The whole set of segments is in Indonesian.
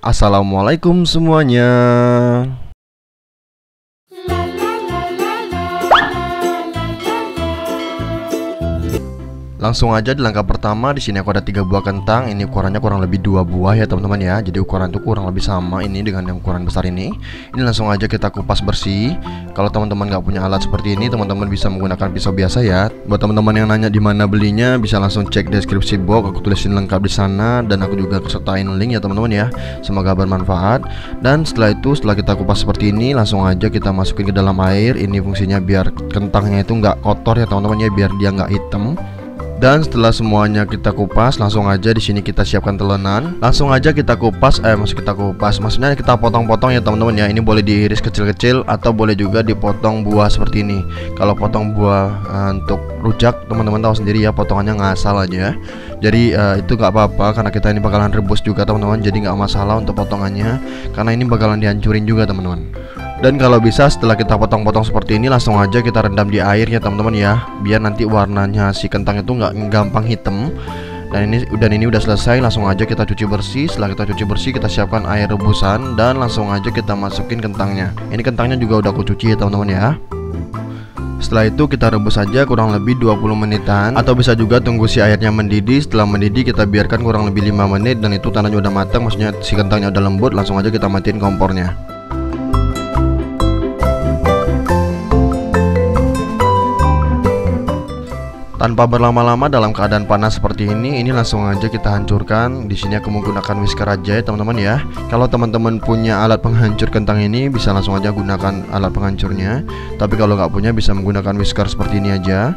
Assalamualaikum semuanya. Langsung aja di langkah pertama, di sini aku ada 3 buah kentang. Ini ukurannya kurang lebih 2 buah ya teman-teman ya. Jadi ukuran itu kurang lebih sama ini dengan yang ukuran besar ini. Ini langsung aja kita kupas bersih. Kalau teman-teman nggak punya alat seperti ini, teman-teman bisa menggunakan pisau biasa ya. Buat teman-teman yang nanya di mana belinya, bisa langsung cek deskripsi box. Aku tulisin lengkap di sana dan aku juga sertain link ya teman-teman ya. Semoga bermanfaat. Dan setelah itu, setelah kita kupas seperti ini, langsung aja kita masukin ke dalam air. Ini fungsinya biar kentangnya itu nggak kotor ya teman-teman ya, biar dia nggak hitam. Dan setelah semuanya kita kupas, langsung aja di sini kita siapkan telenan. Langsung aja kita kupas, maksudnya kita potong-potong ya teman-teman ya. Ini boleh diiris kecil-kecil atau boleh juga dipotong buah seperti ini. Kalau potong buah untuk rujak, teman-teman tahu sendiri ya, potongannya ngasal aja. Jadi itu nggak apa-apa karena kita ini bakalan rebus juga teman-teman. Jadi nggak masalah untuk potongannya karena ini bakalan dihancurin juga teman-teman. Dan kalau bisa setelah kita potong-potong seperti ini, langsung aja kita rendam di air ya teman-teman ya, biar nanti warnanya si kentang itu nggak gampang hitam. Dan ini udah selesai, langsung aja kita cuci bersih. Setelah kita cuci bersih, kita siapkan air rebusan dan langsung aja kita masukin kentangnya. Ini kentangnya juga udah aku cuci ya teman-teman ya. Setelah itu kita rebus aja kurang lebih 20 menitan, atau bisa juga tunggu si airnya mendidih. Setelah mendidih kita biarkan kurang lebih 5 menit dan itu tandanya udah matang, maksudnya si kentangnya udah lembut. Langsung aja kita matiin kompornya. Tanpa berlama-lama dalam keadaan panas seperti ini langsung aja kita hancurkan. Di sini aku menggunakan whisker aja ya teman-teman ya. Kalau teman-teman punya alat penghancur kentang ini, bisa langsung aja gunakan alat penghancurnya. Tapi kalau nggak punya, bisa menggunakan whisker seperti ini aja.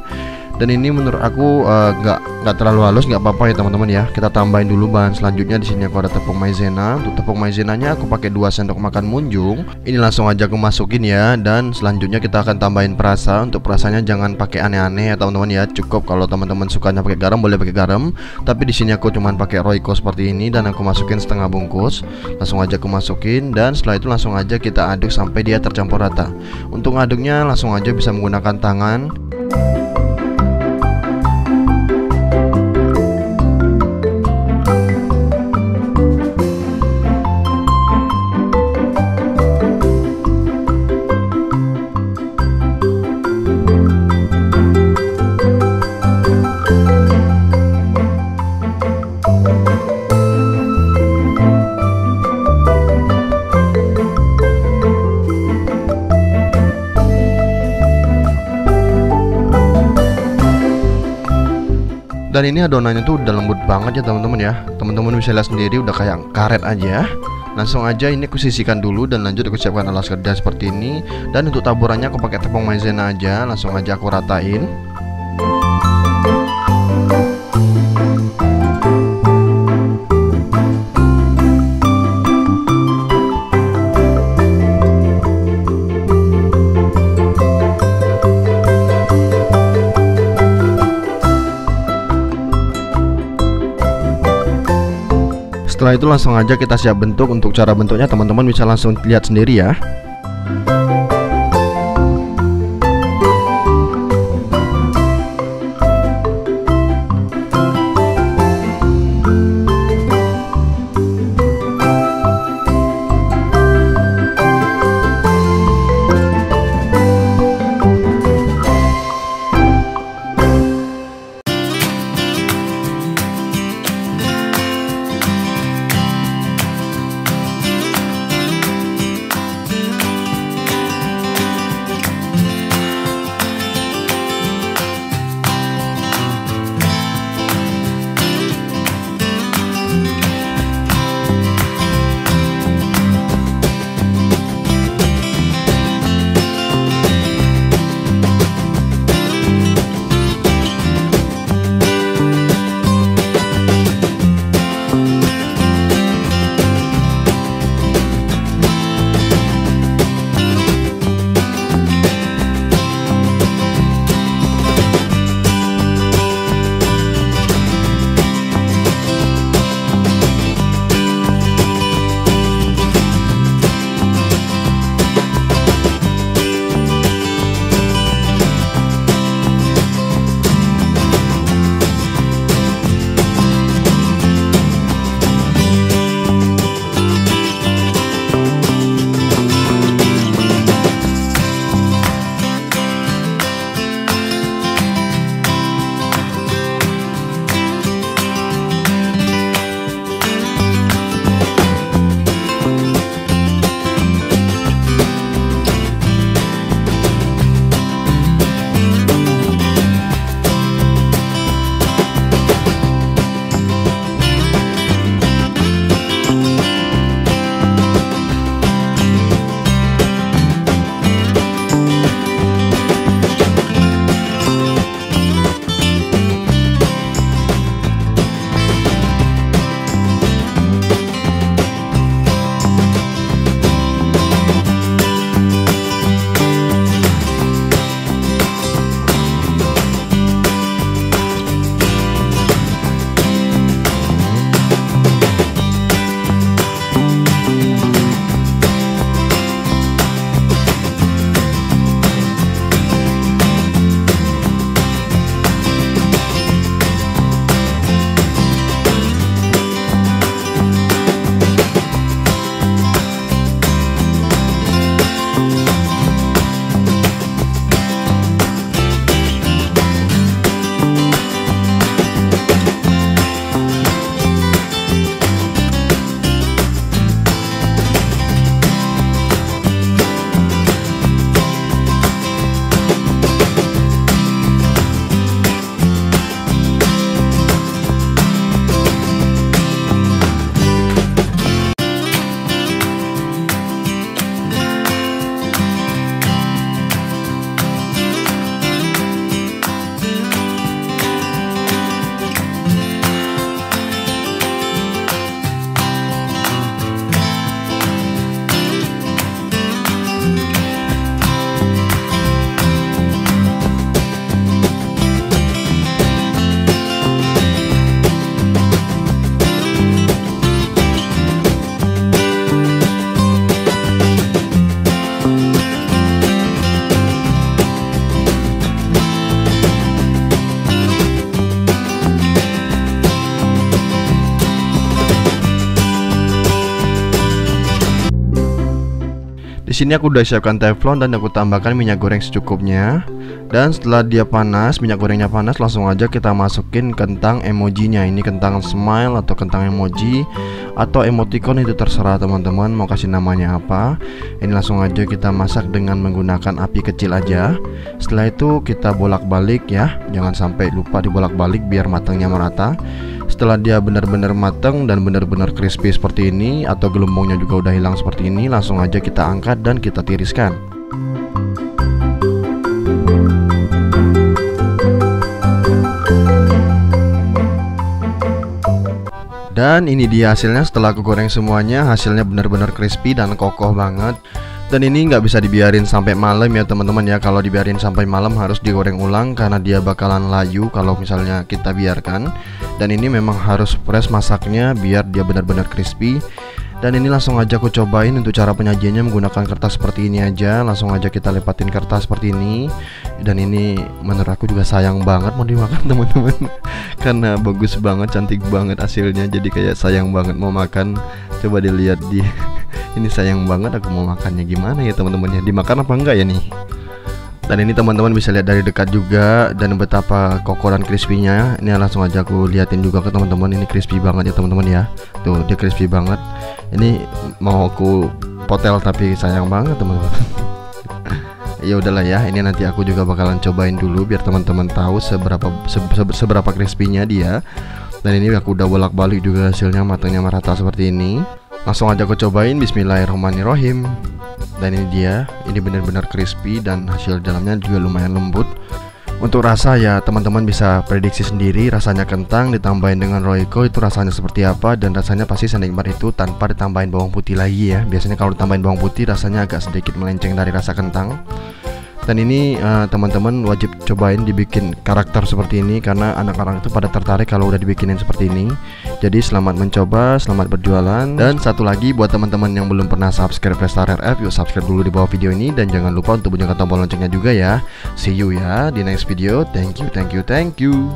Dan ini menurut aku nggak terlalu halus, nggak apa-apa ya teman-teman ya. Kita tambahin dulu bahan selanjutnya. Di sini aku ada tepung maizena. Untuk tepung maizenanya aku pakai 2 sendok makan munjung. Ini langsung aja aku masukin ya. Dan selanjutnya kita akan tambahin perasa. Untuk perasanya jangan pakai aneh-aneh ya teman-teman ya. Cukup kalau teman-teman sukanya pakai garam, boleh pakai garam. Tapi di sini aku cuman pakai Royco seperti ini dan aku masukin setengah bungkus. Langsung aja aku masukin dan setelah itu langsung aja kita aduk sampai dia tercampur rata. Untuk ngaduknya langsung aja bisa menggunakan tangan. Dan ini adonannya tuh udah lembut banget ya teman-teman ya. Teman-teman bisa lihat sendiri udah kayak karet aja. Langsung aja ini aku sisihkan dulu dan lanjut aku siapkan alas kerja seperti ini. Dan untuk taburannya aku pakai tepung maizena aja. Langsung aja aku ratain. Setelah itu langsung aja kita siap bentuk. Untuk cara bentuknya teman-teman bisa langsung lihat sendiri ya. sini aku udah siapkan teflon dan aku tambahkan minyak goreng secukupnya. Dan setelah dia panas, minyak gorengnya panas, langsung aja kita masukin kentang emojinya. Ini kentang smile atau kentang emoji atau emoticon, itu terserah teman-teman mau kasih namanya apa. Ini langsung aja kita masak dengan menggunakan api kecil aja. Setelah itu kita bolak-balik ya, jangan sampai lupa dibolak-balik biar matangnya merata. Setelah dia benar-benar matang dan benar-benar crispy seperti ini, atau gelembungnya juga udah hilang seperti ini, langsung aja kita angkat dan kita tiriskan. Dan ini dia hasilnya setelah aku goreng semuanya. Hasilnya benar-benar crispy dan kokoh banget. Dan ini nggak bisa dibiarin sampai malam ya teman-teman ya. Kalau dibiarin sampai malam harus digoreng ulang karena dia bakalan layu kalau misalnya kita biarkan. Dan ini memang harus fresh masaknya biar dia benar-benar crispy. Dan ini langsung aja aku cobain untuk cara penyajiannya menggunakan kertas seperti ini aja. Langsung aja kita lepatin kertas seperti ini. Dan ini menurut aku juga sayang banget mau dimakan teman-teman. Karena bagus banget, cantik banget hasilnya. Jadi kayak sayang banget mau makan. Coba dilihat di ini sayang banget aku mau makannya gimana ya teman-teman ya. Dimakan apa enggak ya nih? Dan ini teman-teman bisa lihat dari dekat juga dan betapa kokoh dan crispy-nya. Ini langsung aja aku liatin juga ke teman-teman. Ini crispy banget ya teman-teman ya. Tuh dia crispy banget. Ini mau aku potel tapi sayang banget teman-teman. Ya udahlah ya. Ini nanti aku juga bakalan cobain dulu biar teman-teman tahu seberapa crispy-nya dia. Dan ini aku udah bolak-balik juga hasilnya matangnya merata seperti ini. Langsung aja aku cobain. Bismillahirrahmanirrahim. Dan ini dia, ini benar-benar crispy dan hasil dalamnya juga lumayan lembut. Untuk rasa ya teman-teman bisa prediksi sendiri. Rasanya kentang ditambahin dengan Royco itu rasanya seperti apa. Dan rasanya pasti senikmat itu tanpa ditambahin bawang putih lagi ya. Biasanya kalau ditambahin bawang putih rasanya agak sedikit melenceng dari rasa kentang. Dan ini teman-teman wajib cobain dibikin karakter seperti ini karena anak-anak itu pada tertarik kalau udah dibikinin seperti ini. Jadi selamat mencoba, selamat berjualan. Dan satu lagi buat teman-teman yang belum pernah subscribe Lestar RF, yuk subscribe dulu di bawah video ini dan jangan lupa untuk bunyikan tombol loncengnya juga ya. See you ya di next video. Thank you, thank you, thank you.